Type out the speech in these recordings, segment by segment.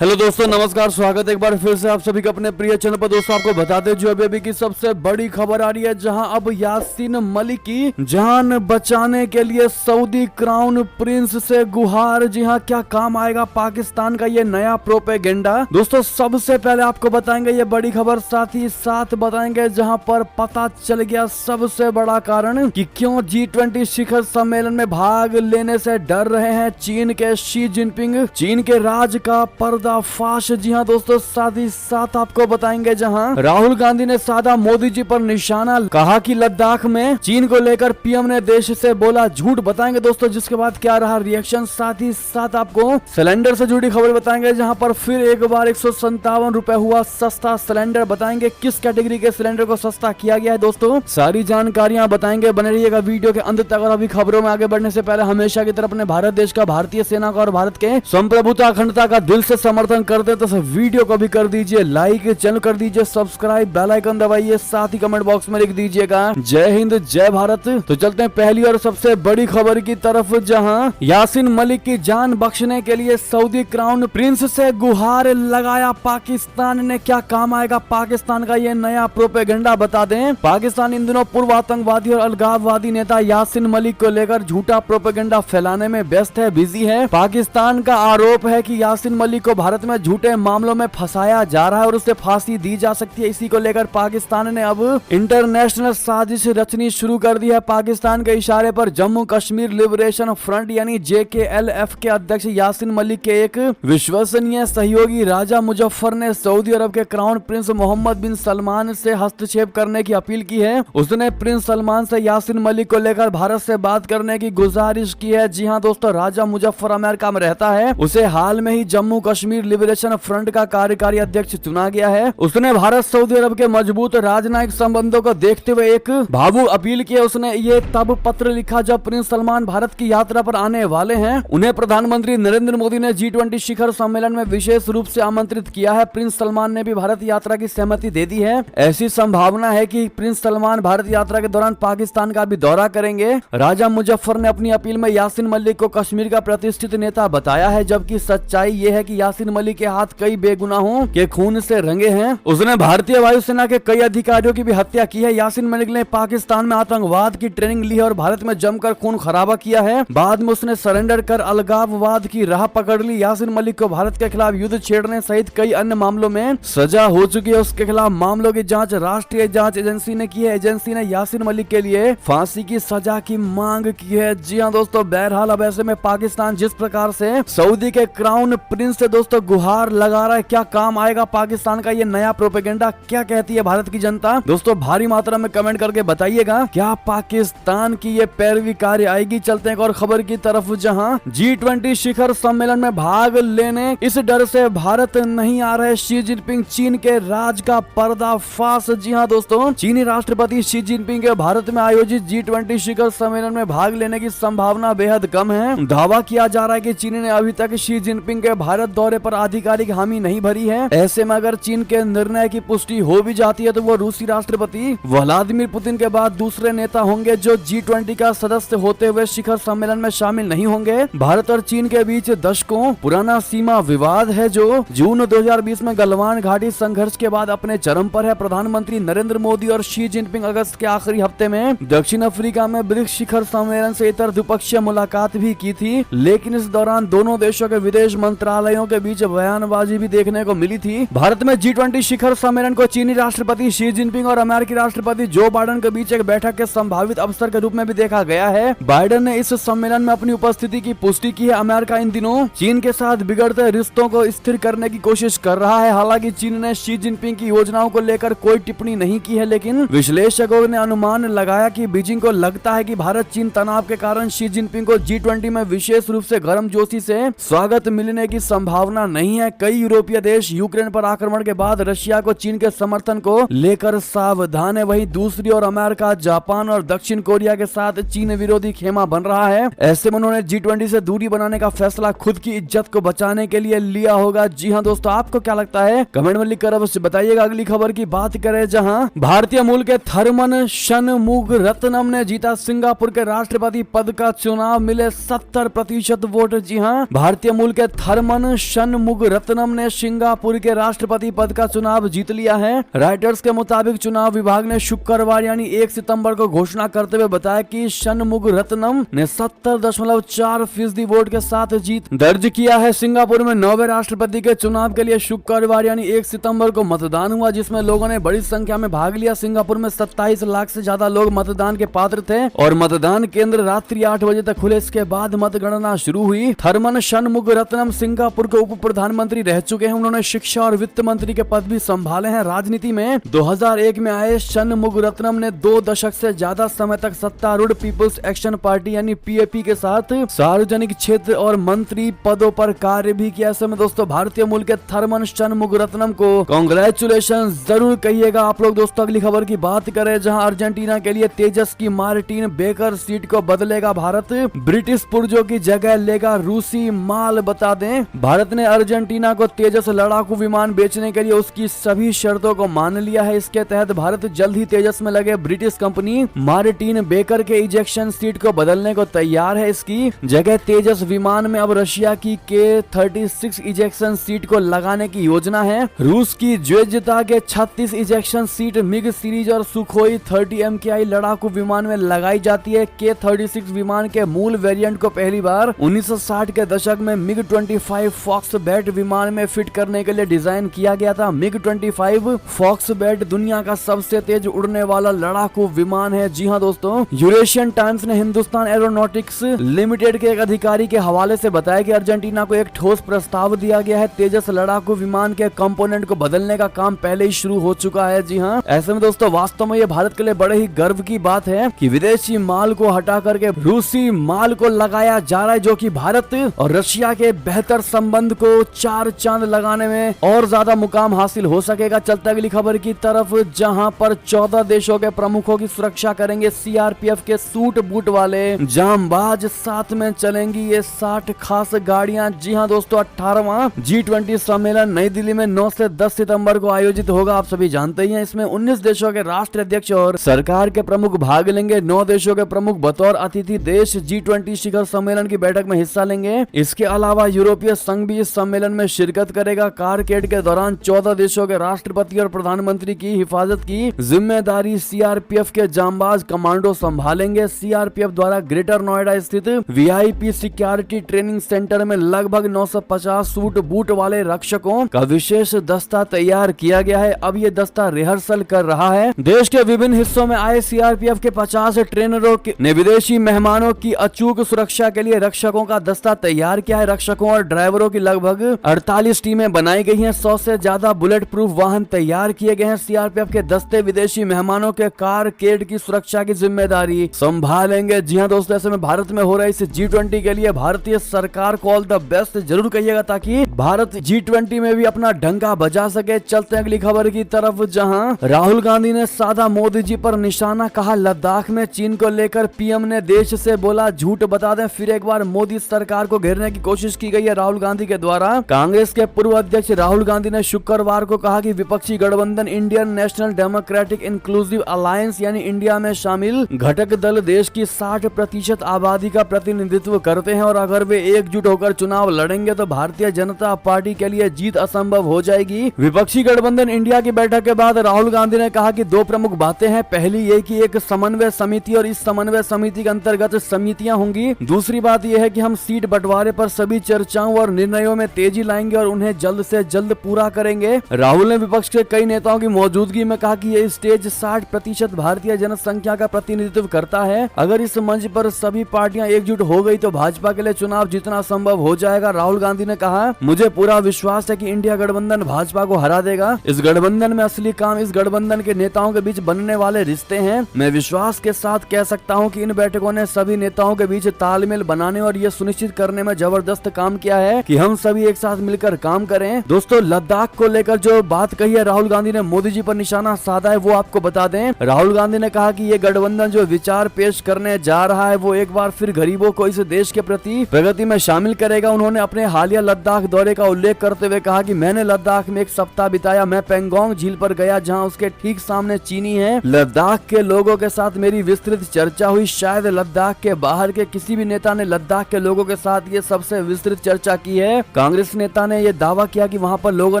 Hello दोस्तों, नमस्कार। स्वागत है एक बार फिर से आप सभी का अपने प्रिय चैनल पर। दोस्तों आपको बताते जो अभी की सबसे बड़ी खबर आ रही है, जहां अब यासीन मलिक की जान बचाने के लिए सऊदी क्राउन प्रिंस से गुहार। जी हां, क्या काम आएगा पाकिस्तान का ये नया प्रोपेगेंडा। दोस्तों सबसे पहले आपको बताएंगे ये बड़ी खबर, साथ ही साथ बताएंगे जहां पर पता चल गया सबसे बड़ा कारण कि क्यों G20 शिखर सम्मेलन में भाग लेने से डर रहे हैं चीन के शी जिनपिंग। चीन के राज का पर्दा फाश। जी हाँ दोस्तों, साथ ही साथ आपको बताएंगे जहां राहुल गांधी ने साधा मोदी जी पर निशाना, कहा कि लद्दाख में चीन को लेकर पीएम ने देश से बोला झूठ। बताएंगे दोस्तों जिसके बाद क्या रहा रिएक्शन। साथ ही साथ आपको सिलेंडर से जुड़ी खबर बताएंगे, जहां पर फिर एक बार 157 रुपए हुआ सस्ता सिलेंडर। बताएंगे किस कैटेगरी के सिलेंडर को सस्ता किया गया है। दोस्तों सारी जानकारियां बताएंगे, बने रहिएगा वीडियो के अंत तक। और अभी खबरों में आगे बढ़ने से पहले हमेशा की तरह अपने भारत देश का, भारतीय सेना का और भारत के संप्रभुता अखंडता का दिल से समर्थन करते तो वीडियो को भी कर दीजिए लाइक, चैनल कर दीजिए सब्सक्राइब, बेल आइकन दबाइए, साथ ही कमेंट बॉक्स में लिख दीजिएगा जय हिंद जय भारत। तो चलते हैं पहली और सबसे बड़ी खबर की तरफ, जहां यासीन मलिक की जान बख्शने के लिए सऊदी क्राउन प्रिंस से गुहार लगाया पाकिस्तान ने। क्या काम आएगा पाकिस्तान का ये नया प्रोपेगेंडा, बता दें। पाकिस्तान इन दिनों पूर्व आतंकवादी और अलगाववादी नेता यासीन मलिक को लेकर झूठा प्रोपेगेंडा फैलाने में व्यस्त है, बिजी है। पाकिस्तान का आरोप है कि यासीन मलिक को भारत में झूठे मामलों में फंसाया जा रहा है और उसे फांसी दी जा सकती है। इसी को लेकर पाकिस्तान ने अब इंटरनेशनल साजिश रचनी शुरू कर दी है। पाकिस्तान के इशारे पर जम्मू कश्मीर लिबरेशन फ्रंट यानी JKLF के अध्यक्ष यासीन मलिक के एक विश्वसनीय सहयोगी राजा मुजफ्फर ने सऊदी अरब के क्राउन प्रिंस मोहम्मद बिन सलमान से हस्तक्षेप करने की अपील की है। उसने प्रिंस सलमान से यासीन मलिक को लेकर भारत से बात करने की गुजारिश की है। जी हाँ दोस्तों, राजा मुजफ्फर अमेरिका में रहता है। उसे हाल में ही जम्मू कश्मीर लिबरेशन फ्रंट का कार्यकारी अध्यक्ष चुना गया है। उसने भारत सऊदी अरब के मजबूत राजनयिक संबंधों को देखते हुए एक भावुक अपील की है। उसने ये तब पत्र लिखा जब प्रिंस सलमान भारत की यात्रा पर आने वाले हैं। उन्हें प्रधानमंत्री नरेंद्र मोदी ने G20 शिखर सम्मेलन में विशेष रूप से आमंत्रित किया है। प्रिंस सलमान ने भी भारत यात्रा की सहमति दे दी है। ऐसी संभावना है कि प्रिंस सलमान भारत यात्रा के दौरान पाकिस्तान का भी दौरा करेंगे। राजा मुजफ्फर ने अपनी अपील में यासीन मलिक को कश्मीर का प्रतिष्ठित नेता बताया है, जबकि सच्चाई ये है कि यासीन मलिक के हाथ कई बेगुनाहों के खून से रंगे हैं। उसने भारतीय वायुसेना के कई अधिकारियों की भी हत्या की है। यासीन मलिक ने पाकिस्तान में आतंकवाद की ट्रेनिंग ली है और भारत में जमकर खून खराबा किया है। बाद में उसने सरेंडर कर अलगाववाद की राह पकड़ ली। यासीन मलिक को भारत के खिलाफ युद्ध छेड़ने सहित कई अन्य मामलों में सजा हो चुकी है। उसके खिलाफ मामलों की जांच राष्ट्रीय जांच एजेंसी ने की है। एजेंसी ने यासीन मलिक के लिए फांसी की सजा की मांग की है। जी हाँ दोस्तों, बहरहाल अब ऐसे में पाकिस्तान जिस प्रकार से सऊदी के क्राउन प्रिंस से दोस्तों गुहार लगा रहा है, क्या काम आएगा पाकिस्तान का ये नया प्रोपेगेंडा। क्या कहती है भारत की जनता। दोस्तों भारी मात्रा में कमेंट करके बताइएगा, क्या पाकिस्तान की ये पैरवी कार्य आएगी। चलते हैं एक और खबर की तरफ, जहां G20 शिखर सम्मेलन में भाग लेने इस डर से भारत नहीं आ रहे शी जिनपिंग। चीन के राज का पर्दाफाश। जी हाँ दोस्तों, चीनी राष्ट्रपति शी जिनपिंग के भारत में आयोजित G20 शिखर सम्मेलन में भाग लेने की संभावना बेहद कम है। दावा किया जा रहा है कि चीन ने अभी तक शी जिनपिंग के भारत दौरे पर आधिकारिक हामी नहीं भरी है। ऐसे में अगर चीन के निर्णय की पुष्टि हो भी जाती है तो वो रूसी राष्ट्रपति व्लादिमीर पुतिन के बाद दूसरे नेता होंगे जो G20 का सदस्य होते हुए शिखर सम्मेलन में शामिल नहीं होंगे। भारत और चीन के बीच दशकों पुराना सीमा विवाद है, जो जून 2020 में गलवान घाटी संघर्ष के बाद अपने चरम पर है। प्रधानमंत्री नरेंद्र मोदी और शी जिनपिंग अगस्त के आखिरी हफ्ते में दक्षिण अफ्रीका में ब्रिक्स शिखर सम्मेलन से इतर द्विपक्षीय मुलाकात भी की थी, लेकिन इस दौरान दोनों देशों के विदेश मंत्रालयों के बीच बयानबाजी भी देखने को मिली थी। भारत में G20 शिखर सम्मेलन को चीनी राष्ट्रपति शी जिनपिंग और अमेरिकी राष्ट्रपति जो बाइडेन के बीच एक बैठक के संभावित अवसर के रूप में भी देखा गया है। बाइडेन ने इस सम्मेलन में अपनी उपस्थिति की पुष्टि की है। अमेरिका इन दिनों चीन के साथ बिगड़ते रिश्तों को स्थिर करने की कोशिश कर रहा है। हालांकि चीन ने शी जिनपिंग की योजनाओं को लेकर कोई टिप्पणी नहीं की है, लेकिन विश्लेषकों ने अनुमान लगाया कि बीजिंग को लगता है कि भारत चीन तनाव के कारण शी जिनपिंग को G20 में विशेष रूप से गर्मजोशी से स्वागत मिलने की संभावना नहीं है। कई यूरोपीय देश यूक्रेन पर आक्रमण के बाद रशिया को चीन के समर्थन को लेकर सावधान है। वहीं दूसरी ओर अमेरिका, जापान और दक्षिण कोरिया के साथ चीन विरोधी खेमा बन रहा है। ऐसे में उन्होंने G20 से दूरी बनाने का फैसला खुद की इज्जत को बचाने के लिए लिया होगा। जी हाँ दोस्तों, आपको क्या लगता है कमेंट में लिखकर अवश्य बताइएगा। अगली खबर की बात करें, जहां भारतीय मूल के थर्मन शनमुगरत्नम ने जीता सिंगापुर के राष्ट्रपति पद का चुनाव, मिले 70% वोट। जी हाँ, भारतीय मूल के थर्मन शन शनमुगरत्नम ने सिंगापुर के राष्ट्रपति पद का चुनाव जीत लिया है। राइटर्स के मुताबिक चुनाव विभाग ने शुक्रवार यानी 1 सितंबर को घोषणा करते हुए बताया कि शनमुगरत्नम ने 70.4% वोट के साथ जीत दर्ज किया है। सिंगापुर में 9वें राष्ट्रपति के चुनाव के लिए शुक्रवार यानी 1 सितंबर को मतदान हुआ, जिसमें लोगों ने बड़ी संख्या में भाग लिया। सिंगापुर में 27 लाख से ज्यादा लोग मतदान के पात्र थे और मतदान केंद्र रात्रि 8 बजे तक खुले। इसके बाद मतगणना शुरू हुई। थरमन शनमुगरत्नम सिंगापुर के उप प्रधानमंत्री रह चुके हैं। उन्होंने शिक्षा और वित्त मंत्री के पद भी संभाले हैं। राजनीति में 2001 में आए शनमुगरत्नम ने 2 दशक से ज्यादा समय तक सत्तारूढ़ पीपुल्स एक्शन पार्टी यानी पीएपी के साथ सार्वजनिक क्षेत्र और मंत्री पदों पर कार्य भी किया। ऐसे में दोस्तों भारतीय मूल के थरमन शनमुगरत्नम को कांग्रेचुलेशन जरूर कहिएगा आप लोग। दोस्तों अगली खबर की बात करें, जहां अर्जेंटीना के लिए तेजस की मार्टिन बेकर सीट को बदलेगा भारत। ब्रिटिश पुर्जों की जगह लेगा रूसी माल। बता दें भारत ने अर्जेंटीना को तेजस लड़ाकू विमान बेचने के लिए उसकी सभी शर्तों को मान लिया है। इसके तहत भारत जल्द ही तेजस में लगे ब्रिटिश कंपनी मार्टिन बेकर के इजेक्शन सीट को बदलने को तैयार है। इसकी जगह तेजस विमान में अब रशिया की K-36 इजेक्शन सीट को लगाने की योजना है। रूस की ज्वेजता के 36 इजेक्शन सीट मिग सीरीज और सुखोई 30 MKI लड़ाकू विमान में लगाई जाती है। K-36 विमान के मूल वेरिएंट को पहली बार 1960 के दशक में मिग 25 फॉक्सबैट विमान में फिट करने के लिए डिजाइन किया गया था। मिग 25 फॉक्सबैट दुनिया का सबसे तेज उड़ने वाला लड़ाकू विमान है। जी हाँ दोस्तों, यूरेशियन टाइम्स ने हिंदुस्तान एरोनॉटिक्स लिमिटेड के एक अधिकारी के हवाले से बताया कि अर्जेंटीना को एक ठोस प्रस्ताव दिया गया है। तेजस लड़ाकू विमान के कंपोनेंट को बदलने का काम पहले ही शुरू हो चुका है। जी हाँ, ऐसे में दोस्तों वास्तव में ये भारत के लिए बड़े ही गर्व की बात है कि विदेशी माल को हटा करके रूसी माल को लगाया जा रहा है, जो कि भारत और रशिया के बेहतर संबंध को 4 चांद लगाने में और ज्यादा मुकाम हासिल हो सकेगा। चलते अगली खबर की तरफ, जहां पर 14 देशों के प्रमुखों की सुरक्षा करेंगे सीआरपीएफ के सूट बूट वाले जांबाज। साथ में चलेंगी ये 60 खास गाड़ियां। जी हाँ दोस्तों, 18वां G20 सम्मेलन नई दिल्ली में 9 से 10 सितंबर को आयोजित होगा। आप सभी जानते ही हैं इसमें 19 देशों के राष्ट्राध्यक्ष और सरकार के प्रमुख भाग लेंगे। 9 देशों के प्रमुख बतौर अतिथि देश G20 शिखर सम्मेलन की बैठक में हिस्सा लेंगे। इसके अलावा यूरोपीय संघ भी इस सम्मेलन में शिरकत करेगा। कारकेड के दौरान 14 देशों के राष्ट्रपति और प्रधानमंत्री की हिफाजत की जिम्मेदारी सीआरपीएफ के जांबाज कमांडो संभालेंगे। सीआरपीएफ द्वारा ग्रेटर नोएडा स्थित वीआईपी सिक्योरिटी ट्रेनिंग सेंटर में लगभग 950 सूट बूट वाले रक्षकों का विशेष दस्ता तैयार किया गया है। अब ये दस्ता रिहर्सल कर रहा है। देश के विभिन्न हिस्सों में आए सीआरपीएफ के 50 ट्रेनरों ने विदेशी मेहमानों की अचूक सुरक्षा के लिए रक्षकों का दस्ता तैयार किया है। रक्षकों और ड्राइवरों की लगभग 48 टीमें बनाई गई हैं। 100 से ज्यादा बुलेट प्रूफ वाहन तैयार किए गए हैं। सीआरपीएफ के दस्ते विदेशी मेहमानों के कारकेड की सुरक्षा की जिम्मेदारी संभालेंगे। जी हाँ दोस्तों, ऐसे में भारत में हो रहे इस G20 के लिए भारतीय सरकार को ऑल द बेस्ट जरूर कहिएगा, ताकि भारत G20 में भी अपना डंका बजा सके। चलते हैं अगली खबर की तरफ, जहां राहुल गांधी ने साधा मोदी जी पर निशाना, कहा लद्दाख में चीन को लेकर पीएम ने देश से बोला झूठ। बता दें फिर एक बार मोदी सरकार को घेरने की कोशिश की गई है राहुल गांधी के द्वारा। कांग्रेस के पूर्व अध्यक्ष राहुल गांधी ने शुक्रवार को कहा कि विपक्षी गठबंधन Indian national democratic inclusive alliance यानी इंडिया में शामिल घटक दल देश की 60% आबादी का प्रतिनिधित्व करते हैं और अगर वे एकजुट होकर चुनाव लड़ेंगे तो भारतीय जनता पार्टी के लिए जीत असंभव हो जाएगी। विपक्षी गठबंधन इंडिया की बैठक के बाद राहुल गांधी ने कहा कि 2 प्रमुख बातें हैं। पहली ये कि एक समन्वय समिति और इस समन्वय समिति के अंतर्गत समितियां होंगी। दूसरी बात यह है कि हम सीट बंटवारे पर सभी चर्चाओं और निर्णयों में तेजी लाएंगे और उन्हें जल्द से जल्द पूरा करेंगे। राहुल ने विपक्ष के कई नेताओं की मौजूदगी में कहा कि यह स्टेज 60% भारतीय जनसंख्या का प्रतिनिधित्व करता है। अगर इस मंच पर सभी पार्टियां एकजुट हो गई तो भाजपा के लिए चुनाव जीतना संभव हो जाएगा। राहुल गांधी ने कहा, मुझे पूरा विश्वास है कि इंडिया गठबंधन भाजपा को हरा देगा। इस गठबंधन में असली काम इस गठबंधन के नेताओं के बीच बनने वाले रिश्ते हैं। मैं विश्वास के साथ कह सकता हूं कि इन बैठकों ने सभी नेताओं के बीच तालमेल बनाने और ये सुनिश्चित करने में जबरदस्त काम किया है कि हम सभी एक साथ मिलकर काम करें। दोस्तों लद्दाख को लेकर जो बात कही है राहुल गांधी ने मोदी जी पर निशाना साधा है, वो आपको बता दें। राहुल गांधी ने कहा कि ये गठबंधन जो विचार पेश करने जा रहा है वो एक बार फिर गरीबों को इस देश के प्रति प्रगति में शामिल करेगा। उन्होंने अपने हालिया लद्दाख दौरे का उल्लेख करते हुए कहा कि मैंने लद्दाख में 1 सप्ताह बिताया। मैं पेंगोंग झील पर गया जहां उसके ठीक सामने चीनी है। लद्दाख के लोगों के साथ मेरी विस्तृत चर्चा हुई। शायद लद्दाख के बाहर के किसी भी नेता ने लद्दाख के लोगों के साथ ये सबसे विस्तृत चर्चा की है। कांग्रेस नेता ने यह दावा किया कि वहां पर लोगों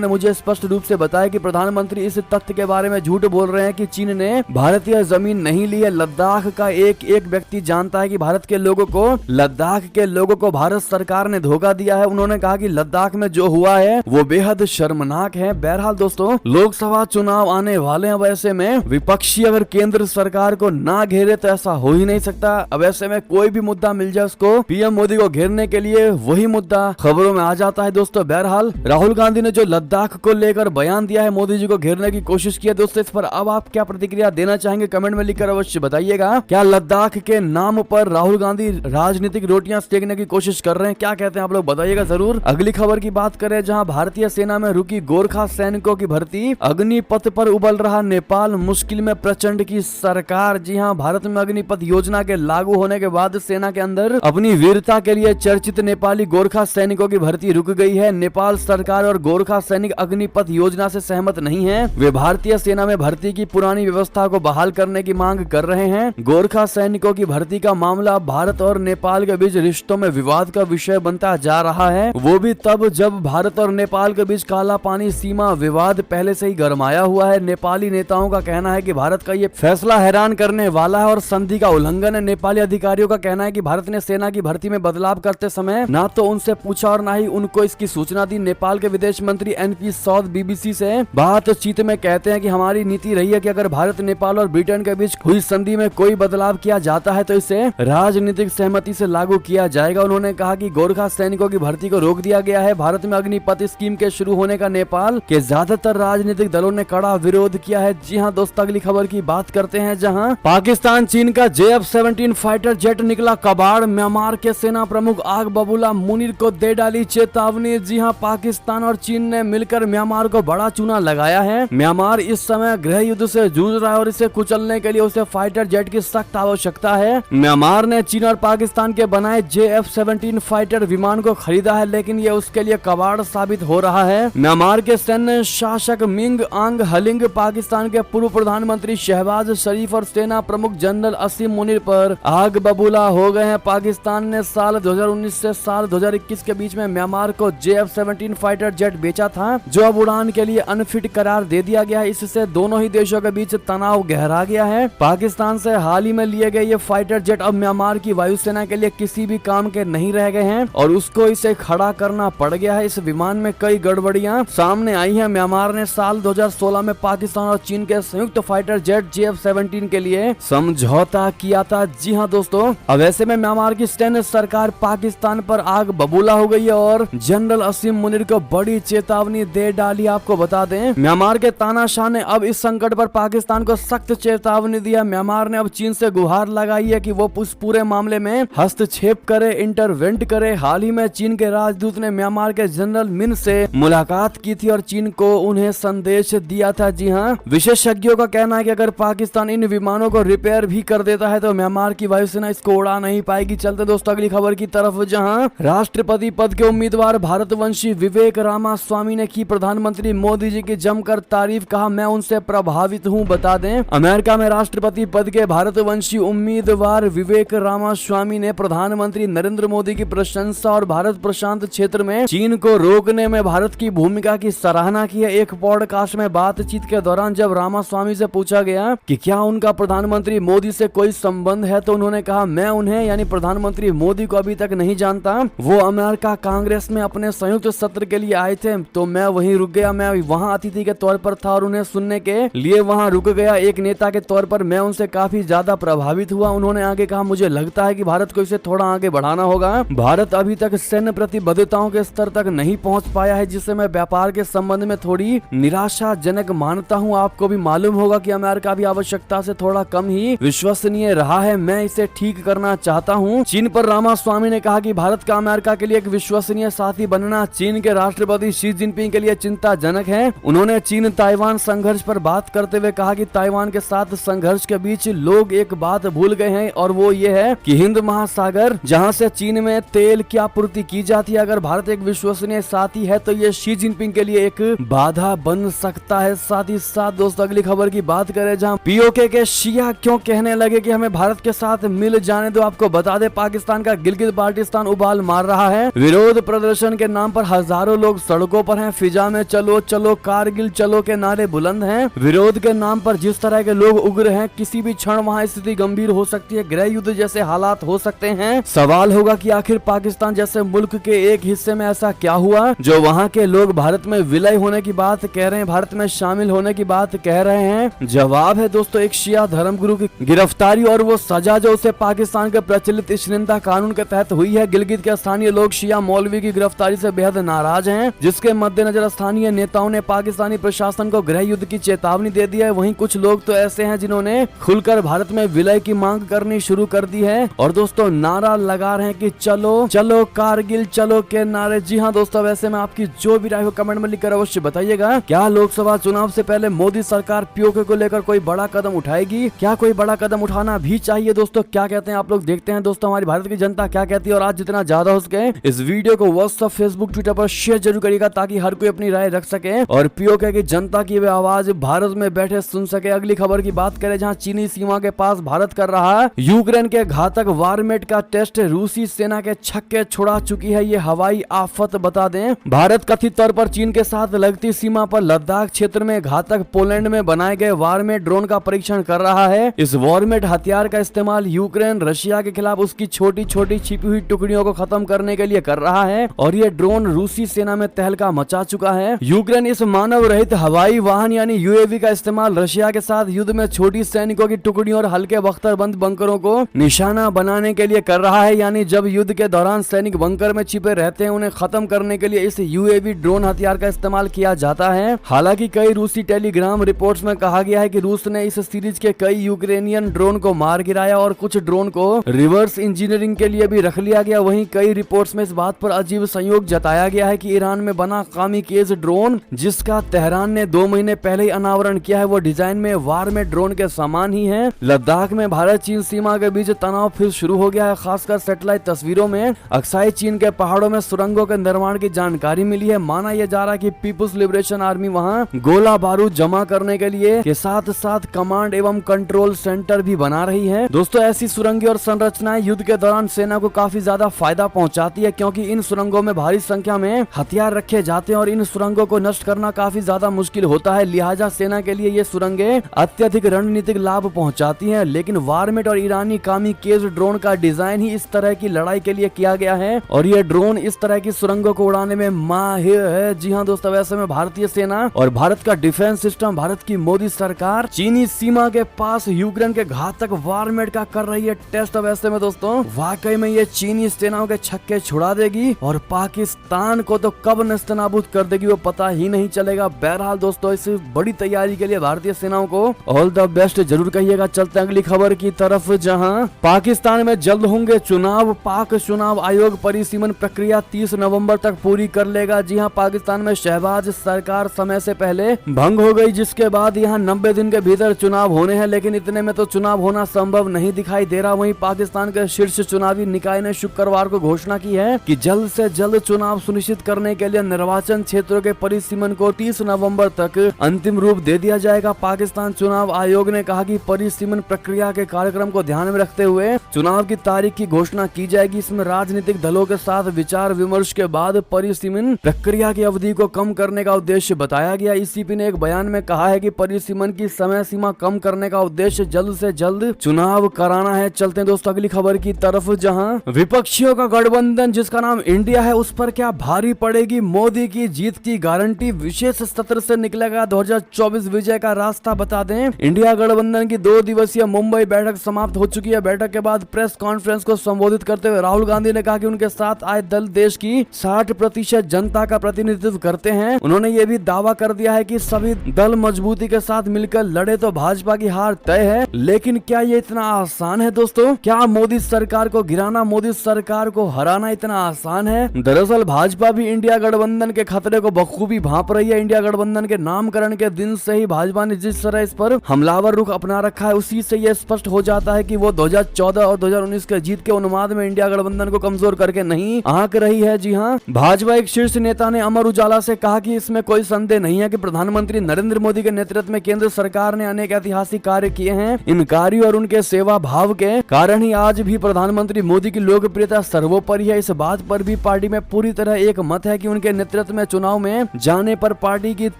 ने मुझे स्पष्ट रूप से बताया कि प्रधानमंत्री इस तथ्य के बारे में झूठ बोल रहे हैं कि चीन ने भारतीय जमीन नहीं ली है। लद्दाख का एक एक व्यक्ति जानता है कि भारत के लोगों को, लद्दाख के लोगों को भारत सरकार ने धोखा दिया है। उन्होंने कहा कि लद्दाख में जो हुआ है वो बेहद शर्मनाक है। बहरहाल दोस्तों, लोकसभा चुनाव आने वाले हैं। अब ऐसे में विपक्षी अगर केंद्र सरकार को ना घेरे तो ऐसा हो ही नहीं सकता। अब ऐसे में कोई भी मुद्दा मिल जाए उसको पीएम मोदी को घेरने के लिए वही मुद्दा खबरों में आ जाता है दोस्तों। बहरहाल राहुल गांधी ने जो लद्दाख को लेकर बयान दिया है, मोदी जी को घेरने की कोशिश की है दोस्तों, इस पर अब आप क्या प्रतिक्रिया देना चाहेंगे कमेंट में लिखकर अवश्य बताइएगा। क्या लद्दाख के नाम पर राहुल गांधी राजनीतिक रोटियां सेकने की कोशिश कर रहे हैं? क्या कहते हैं आप लोग बताइएगा जरूर। अगली खबर की बात करें, जहां भारतीय सेना में रुकी गोरखा सैनिकों की भर्ती, अग्निपथ पर उबल रहा नेपाल, मुश्किल में प्रचंड की सरकार। जी हां, भारत में अग्निपथ योजना के लागू होने के बाद सेना के अंदर अपनी वीरता के लिए चर्चित नेपाली गोरखा सैनिकों की भर्ती रुक गई है। नेपाल सरकार और गोरखा सैनिक अग्निपथ योजना से सहमत नहीं है। वे भारतीय सेना में भर्ती की पुरानी व्यवस्था को बहाल करने की मांग कर रहे हैं। गोरखा सैनिकों की भर्ती का मामला भारत और नेपाल के बीच रिश्तों में विवाद का विषय बनता जा रहा है, वो भी तब जब भारत और नेपाल के बीच काला पानी सीमा विवाद पहले से ही गरमाया हुआ है। नेपाली नेताओं का कहना है कि भारत का ये फैसला हैरान करने वाला है और संधि का उल्लंघन है। नेपाली अधिकारियों का कहना है कि भारत ने सेना की भर्ती में बदलाव करते समय ना तो उनसे पूछा और ना ही उनको इसकी सूचना दी। नेपाल के विदेश मंत्री एनपी सौद बीबीसी से बातचीत में कहते हैं कि हमारी नीति रही है कि अगर भारत, नेपाल और ब्रिटेन के बीच हुई संधि में कोई बदलाव किया जाता है तो इसे राजनीतिक सहमति से लागू किया जाएगा। उन्होंने कहा कि गोरखा सैनिकों की भर्ती को रोक दिया गया है। भारत में अग्निपथ स्कीम के शुरू होने का नेपाल के ज्यादातर राजनीतिक दलों ने कड़ा विरोध किया है। जी हां दोस्तों, अगली खबर की बात करते हैं, जहां पाकिस्तान चीन का JF-17 फाइटर जेट निकला कबाड़, म्यांमार के सेना प्रमुख आग बबूला मुनीर को दे डाली चेतावनी। जी हां, पाकिस्तान और चीन ने मिलकर म्यांमार को बड़ा चूना लगाया है। म्यांमार इस समय गृह युद्ध से जूझ रहा है और इसे कुचलने के लिए उसे फाइटर जेट की सख्त आवश्यकता है। म्यांमार ने चीन और पाकिस्तान के बनाए JF-17 फाइटर विमान को खरीदा है, लेकिन ये उसके लिए कबाड़ साबित हो रहा है। म्यांमार के सैन्य शासक मिंग आंग हलिंग, पाकिस्तान के पूर्व प्रधानमंत्री शहबाज शरीफ और सेना प्रमुख जनरल असीम मुनीर पर आग बबूला हो गए हैं। पाकिस्तान ने साल 2019 से साल 2021 के बीच में म्यांमार को JF-17 फाइटर जेट बेचा था, जो अब उड़ान के लिए अनफिट करार दे दिया गया है। इससे दोनों ही देशों के बीच तनाव गहरा गया है। पाकिस्तान से हाल ही में लिए गए ये फाइटर जेट अब म्यांमार की वायुसेना के लिए किसी भी काम के नहीं रह गए हैं और उसको इसे खड़ा करना पड़ गया है। इस विमान में कई गड़बड़ियां सामने आई हैं। म्यांमार ने साल 2016 में पाकिस्तान और चीन के संयुक्त फाइटर जेट JF-17 के लिए समझौता किया था। जी हां दोस्तों, अब ऐसे में म्यांमार की सैन्य सरकार पाकिस्तान पर आग बबूला हो गई है और जनरल असीम मुनीर को बड़ी चेतावनी दे डाली। आपको बता दें, म्यांमार के तानाशाह ने अब इस संकट पर पाकिस्तान को सख्त चेतावनी दिया। म्यांमार ने अब चीन से गुहार लगाई है कि वो उस पूरे मामले में हस्तक्षेप करे, इंटरवेंट करे। हाल ही में चीन के राजदूत ने म्यांमार के जनरल मिन से मुलाकात की थी और चीन को उन्हें संदेश दिया था। जी हाँ, विशेषज्ञों का कहना है कि अगर पाकिस्तान इन विमानों को रिपेयर भी कर देता है तो म्यांमार की वायुसेना इसको उड़ा नहीं पाएगी। चलते दोस्तों अगली खबर की तरफ, जहां राष्ट्रपति पद के उम्मीदवार भारतवंशी विवेक रामास्वामी ने की प्रधानमंत्री मोदी जी की जमकर तारीफ, कहा मैं उनसे प्रभावित हूं। बता दें, अमेरिका में राष्ट्रपति पद के भारतवंशी उम्मीदवार विवेक रामास्वामी ने प्रधानमंत्री नरेंद्र मोदी की प्रशंसा और भारत प्रशांत क्षेत्र में चीन को रोकने में भारत की भूमिका की सराहना की है। एक पॉडकास्ट में बातचीत के दौरान जब रामास्वामी से पूछा गया कि क्या उनका प्रधानमंत्री मोदी से कोई संबंध है, तो उन्होंने कहा मैं उन्हें यानी प्रधानमंत्री मोदी को अभी तक नहीं जानता। वो अमेरिका कांग्रेस में अपने संयुक्त सत्र के लिए आए थे तो मैं वहीं रुक गया। मैं वहां अतिथि के तौर पर था और उन्हें सुनने के लिए वहां रुक गया। एक नेता के तौर पर मैं उनसे काफी ज्यादा प्रभावित हुआ। उन्होंने आगे कहा मुझे लगता है कि भारत को इसे थोड़ा आगे बढ़ाना होगा। भारत अभी तक सैन्य प्रतिबद्धताओं के स्तर तक नहीं पहुंच पाया है, जिससे मैं व्यापार के संबंध में थोड़ी निराशाजनक मानता हूं। आपको भी मालूम होगा कि अमेरिका भी आवश्यकता से थोड़ा कम ही विश्वसनीय रहा है। मैं इसे ठीक करना चाहता हूं। चीन पर रामास्वामी ने कहा कि भारत का अमेरिका के लिए एक विश्वसनीय साथी बनना चीन के राष्ट्रपति शी जिनपिंग के लिए चिंताजनक है। उन्होंने चीन ताइवान संघर्ष पर बात करते हुए कहा कि ताइवान के साथ संघर्ष के बीच लोग एक बात भूल गए हैं और वो ये है कि हिंद महासागर जहां से चीन में तेल की आपूर्ति की जाती है, अगर भारत एक विश्वसनीय साथी है तो ये शी जिनपिंग के लिए एक बाधा बन सकता है। साथ ही साथ दोस्तों अगली खबर की बात करें, जहां पीओके के शिया क्यों कहने लगे कि हमें भारत के साथ मिल जाने दो। आपको बता दें, पाकिस्तान का गिलगित बाल्टिस्तान उबाल मार रहा है। विरोध प्रदर्शन प्रदर्शन के नाम पर हजारों लोग सड़कों पर हैं। फिजा में चलो चलो कारगिल चलो के नारे बुलंद हैं। विरोध के नाम पर जिस तरह के लोग उग्र हैं, किसी भी क्षण वहाँ स्थिति गंभीर हो सकती है, गृह युद्ध जैसे हालात हो सकते हैं। सवाल होगा कि आखिर पाकिस्तान जैसे मुल्क के एक हिस्से में ऐसा क्या हुआ जो वहाँ के लोग भारत में विलय होने की बात कह रहे हैं, भारत में शामिल होने की बात कह रहे हैं। जवाब है दोस्तों एक शिया धर्मगुरु की गिरफ्तारी और वो सजा जो उसे पाकिस्तान के प्रचलित इश्रिंदा कानून के तहत हुई है। गिलगित के स्थानीय लोग शिया मौलवी की गिरफ्तारी से बेहद नाराज हैं, जिसके मद्देनजर स्थानीय नेताओं ने पाकिस्तानी प्रशासन को गृह युद्ध की चेतावनी दे दी है। वहीं कुछ लोग तो ऐसे हैं जिन्होंने खुलकर भारत में विलय की मांग करनी शुरू कर दी है और दोस्तों नारा लगा रहे हैं कि चलो चलो कारगिल चलो के नारे। जी हाँ दोस्तों, वैसे में आपकी जो भी राय हो कमेंट में लिखकर अवश्य बताइएगा। क्या लोकसभा चुनाव से पहले मोदी सरकार पीओके को लेकर कोई बड़ा कदम उठाएगी? क्या कोई बड़ा कदम उठाना भी चाहिए? दोस्तों क्या कहते हैं आप लोग, देखते हैं दोस्तों हमारी भारत की जनता क्या कहती है। और आज जितना ज्यादा हो सके इस वीडियो को व्हाट्सएप, फेसबुक, ट्विटर पर शेयर जरूर करिएगा ताकि हर कोई अपनी राय रख सके और पीओके की जनता की आवाज भारत में बैठे सुन सके। अगली खबर की बात करें, जहां चीनी सीमा के पास भारत कर रहा यूक्रेन के घातक वारमेट का टेस्ट, रूसी सेना के छक्के छुड़ा चुकी है ये हवाई आफत। बता दें, भारत कथित तौर पर चीन के साथ लगती सीमा पर लद्दाख क्षेत्र में घातक पोलैंड में बनाए गए वारमेट ड्रोन का परीक्षण कर रहा है। इस वारमेट हथियार का इस्तेमाल यूक्रेन रशिया के खिलाफ उसकी छोटी छोटी छिपी हुई टुकड़ियों को खत्म करने के लिए कर रहा है और ये ड्रोन रूसी सेना में तहलका मचा चुका है। यूक्रेन इस मानव रहित हवाई वाहन यानी यूएवी का इस्तेमाल रशिया के साथ युद्ध में छोटी सैनिकों की टुकड़ियों और हल्के बख्तरबंद बंकरों को निशाना बनाने के लिए कर रहा है। यानी जब युद्ध के दौरान सैनिक बंकर में छिपे रहते हैं, उन्हें खत्म करने के लिए इस यूएवी ड्रोन हथियार का इस्तेमाल किया जाता है। हालांकि कई रूसी टेलीग्राम रिपोर्ट्स में कहा गया है कि रूस ने इस सीरीज के कई यूक्रेनियन ड्रोन को मार गिराया और कुछ ड्रोन को रिवर्स इंजीनियरिंग के लिए भी रख लिया गया। वहीं कई रिपोर्ट्स में इस बात पर अजीब संयोग जताया गया है कि ईरान में बना कामिकेज ड्रोन, जिसका तेहरान ने 2 महीने पहले ही अनावरण किया है, वो डिजाइन में वारमेट ड्रोन के समान ही है। लद्दाख में भारत चीन सीमा के बीच तनाव फिर शुरू हो गया है। खासकर सैटेलाइट तस्वीरों में अक्साई चीन के पहाड़ों में सुरंगों के निर्माण की जानकारी मिली है। माना यह जा रहा है कि पीपुल्स लिबरेशन आर्मी वहां गोला बारूद जमा करने के लिए के साथ साथ कमांड एवं कंट्रोल सेंटर भी बना रही है। दोस्तों ऐसी सुरंगें और संरचनाएं युद्ध के दौरान सेना को काफी ज्यादा फायदा पहुंचाती है, क्योंकि इन सुरंगों में भारी संख्या में हथियार रखे जाते हैं और इन सुरंगों को नष्ट करना काफी ज्यादा मुश्किल होता है। लिहाजा सेना के लिए ये सुरंगें अत्यधिक रणनीतिक लाभ पहुंचाती हैं। लेकिन वारमेट और ईरानी कामिकेज ड्रोन का डिजाइन ही इस तरह की लड़ाई के लिए किया गया है और ये ड्रोन इस तरह की सुरंगों को उड़ाने में माहिर है। जी हाँ दोस्तों, वैसे में भारतीय सेना और भारत का डिफेंस सिस्टम, भारत की मोदी सरकार चीनी सीमा के पास यूक्रेन के घातक वारमेट का कर रही है टेस्ट। वैसे में दोस्तों वाकई में ये चीनी सेनाओं के छक्के छुड़ा देगी और पाकिस्तान को तो कब नेस्तनाबूद कर देगी वो पता ही नहीं चलेगा। बहरहाल दोस्तों इस बड़ी तैयारी के लिए भारतीय सेनाओं को ऑल द बेस्ट जरूर कहिएगा। चलते हैं अगली खबर की तरफ, जहां पाकिस्तान में जल्द होंगे चुनाव। पाक चुनाव आयोग परिसीमन प्रक्रिया 30 नवंबर तक पूरी कर लेगा। जी हां, पाकिस्तान में शहबाज सरकार समय से पहले भंग हो गई, जिसके बाद यहां 90 दिन के भीतर चुनाव होने हैं, लेकिन इतने में तो चुनाव होना संभव नहीं दिखाई दे रहा। वहीं पाकिस्तान के शीर्ष चुनावी निकाय ने शुक्रवार को घोषणा की है कि जल्द से जल्द चुनाव सुनिश्चित करने के लिए निर्वाचन क्षेत्रों के परिसीमन को 30 नवंबर तक अंतिम रूप दे दिया जाएगा। पाकिस्तान चुनाव आयोग ने कहा कि परिसीमन प्रक्रिया के कार्यक्रम को ध्यान में रखते हुए चुनाव की तारीख की घोषणा की जाएगी। इसमें राजनीतिक दलों के साथ विचार विमर्श के बाद परिसीमन प्रक्रिया की अवधि को कम करने का उद्देश्य बताया गया। ईसीपी ने एक बयान में कहा है कि परिसीमन की समय सीमा कम करने का उद्देश्य जल्द से जल्द चुनाव कराना है। चलते हैं दोस्तों अगली खबर की तरफ, जहां विपक्षियों का गठबंधन जिसका नाम इंडिया है उस पर क्या भारी पड़ेगी मोदी की जीत की गारंटी। विशेष सत्र से निकलेगा 2024 विजय का रास्ता। बता दें, इंडिया गठबंधन की 2 दिवसीय मुंबई बैठक समाप्त हो चुकी है। बैठक के बाद प्रेस कॉन्फ्रेंस को संबोधित करते हुए राहुल गांधी ने कहा कि उनके साथ आए दल देश की 60% जनता का प्रतिनिधित्व करते हैं। उन्होंने ये भी दावा कर दिया है कि सभी दल मजबूती के साथ मिलकर लड़े तो भाजपा की हार तय है। लेकिन क्या ये इतना आसान है दोस्तों? क्या मोदी सरकार को गिराना, मोदी सरकार को हराना इतना आसान है? दरअसल भाजपा भी इंडिया गठबंधन के खतरे को बखूबी भांप रही है। इंडिया गठबंधन के नामकरण के दिन से ही भाजपा ने जिस तरह इस पर हमलावर रुख अपना रखा है, उसी से यह स्पष्ट हो जाता है कि वो 2014 और 2019 के जीत के उन्माद में इंडिया गठबंधन को कमजोर करके नहीं आंक रही है। जी हाँ, भाजपा एक शीर्ष नेता ने अमर उजाला से कहा कि इसमें कोई संदेह नहीं है कि प्रधानमंत्री नरेंद्र मोदी के नेतृत्व में केंद्र सरकार ने अनेक ऐतिहासिक कार्य किए हैं। इन कार्यों और उनके सेवा भाव के कारण ही आज भी प्रधानमंत्री मोदी की लोकप्रियता सर्वोपरि है। इस बात पर भी पार्टी में पूरी तरह एक मत है कि उनके नेतृत्व में चुनाव में जाने पर पार्टी की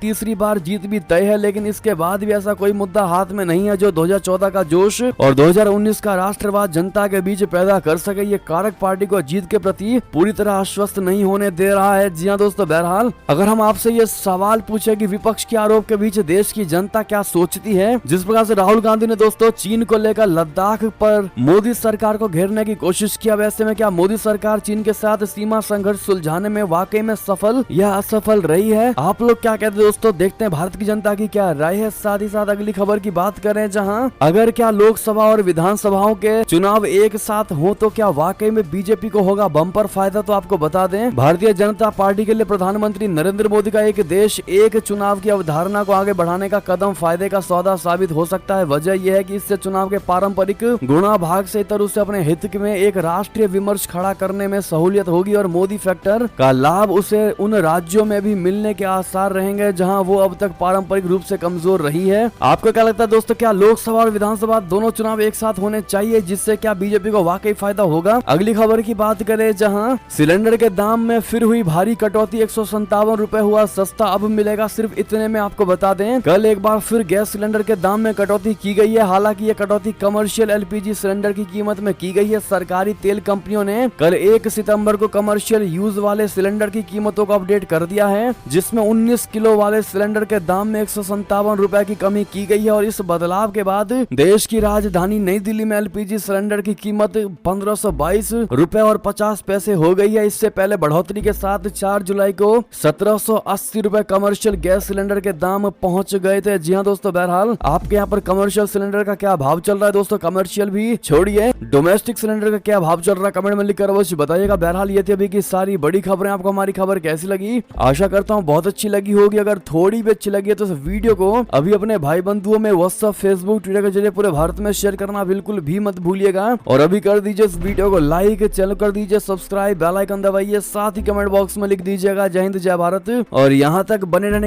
तीसरी बार जीत भी तय है, लेकिन इसके बाद भी ऐसा कोई मुद्दा हाथ में नहीं है जो 2014 का जोश और 2019 का राष्ट्रवाद जनता के बीच पैदा कर सके। ये कारक पार्टी को जीत के प्रति पूरी तरह आश्वस्त नहीं होने दे रहा है। जी हाँ दोस्तों, बहरहाल अगर हम आपसे ये सवाल पूछे कि विपक्ष के आरोप के बीच देश की जनता क्या सोचती है, जिस प्रकार से राहुल गांधी ने दोस्तों चीन को लेकर लद्दाख पर मोदी सरकार को घेरने की कोशिश किया, वैसे में क्या मोदी सरकार चीन के साथ सीमा संघर्ष सुलझाने में वाकई में सफल या असफल रही है? आप लोग क्या कहते हैं दोस्तों? देखते हैं भारत की जनता की क्या राय है। साथ ही साथ अगली खबर की बात करें, जहां अगर क्या लोकसभा और विधानसभाओं के चुनाव एक साथ हो तो क्या वाकई में बीजेपी को होगा बम्पर फायदा? तो आपको बता दें, भारतीय जनता पार्टी के लिए प्रधानमंत्री नरेंद्र मोदी का एक देश एक चुनाव की अवधारणा को आगे बढ़ाने का कदम फायदे का सौदा साबित हो सकता है। वजह यह है कि इससे चुनाव के पारंपरिक गुणा भाग से इतर उससे अपने हित में एक राष्ट्रीय विमर्श खड़ा करने में सहूलियत होगी और मोदी फैक्टर का लाभ उसे उन राज्यों में भी मिलने के आसार रहेंगे जहां वो अब तक पारंपरिक रूप से कमजोर रही है। आपको क्या लगता है दोस्तों, क्या लोकसभा और विधानसभा दोनों चुनाव एक साथ होने चाहिए, जिससे क्या बीजेपी को वाकई फायदा होगा? अगली खबर की बात करें, जहां सिलेंडर के दाम में फिर हुई भारी कटौती, 157 रुपए हुआ सस्ता, अब मिलेगा सिर्फ इतने में। आपको बता दें, कल एक बार फिर गैस सिलेंडर के दाम में कटौती की गई है। हालांकि ये कटौती कमर्शियल एलपीजी सिलेंडर की कीमत में की गई है। सरकारी तेल कंपनियों ने कल 1 सितंबर को कमर्शियल यूज वाले सिलेंडर की कीमतों को अपडेट कर दिया है, जिसमें 19 किलो वाले सिलेंडर के दाम में 157 रुपए की कमी की गई है। और इस बदलाव के बाद देश की राजधानी नई दिल्ली में एलपीजी सिलेंडर की कीमत 1522 रुपए और 50 पैसे हो गई है। इससे पहले बढ़ोतरी के साथ 4 जुलाई को 1780 रुपए कमर्शियल गैस सिलेंडर के दाम पहुंच गए थे। जी हाँ दोस्तों, बहरहाल आपके यहाँ पर कमर्शियल सिलेंडर का क्या भाव चल रहा है दोस्तों? कमर्शियल भी छोड़िए, डोमेस्टिक सिलेंडर का क्या भाव चल रहा है कमेंट में लिखकर अवश्य बताइएगा। बहरहाल ये थी अभी की सारी बड़ी खबरें। आपको हमारी खबर कैसी लगी? आशा करता हूँ बहुत अच्छी लगी होगी। अगर थोड़ी भी अच्छी लगी है तो इस वीडियो को अभी अपने भाई बंधुओं में व्हाट्सएप, फेसबुक, ट्विटर के जरिए पूरे भारत में शेयर करना बिल्कुल भी मत भूलिएगा। और अभी कर दीजिए इस वीडियो को लाइक, चैनल कर दीजिए सब्सक्राइब, बेल आइकन दबाइए, साथ ही कमेंट बॉक्स में लिख दीजिएगा जय हिंद जय भारत। और यहाँ तक बने रहने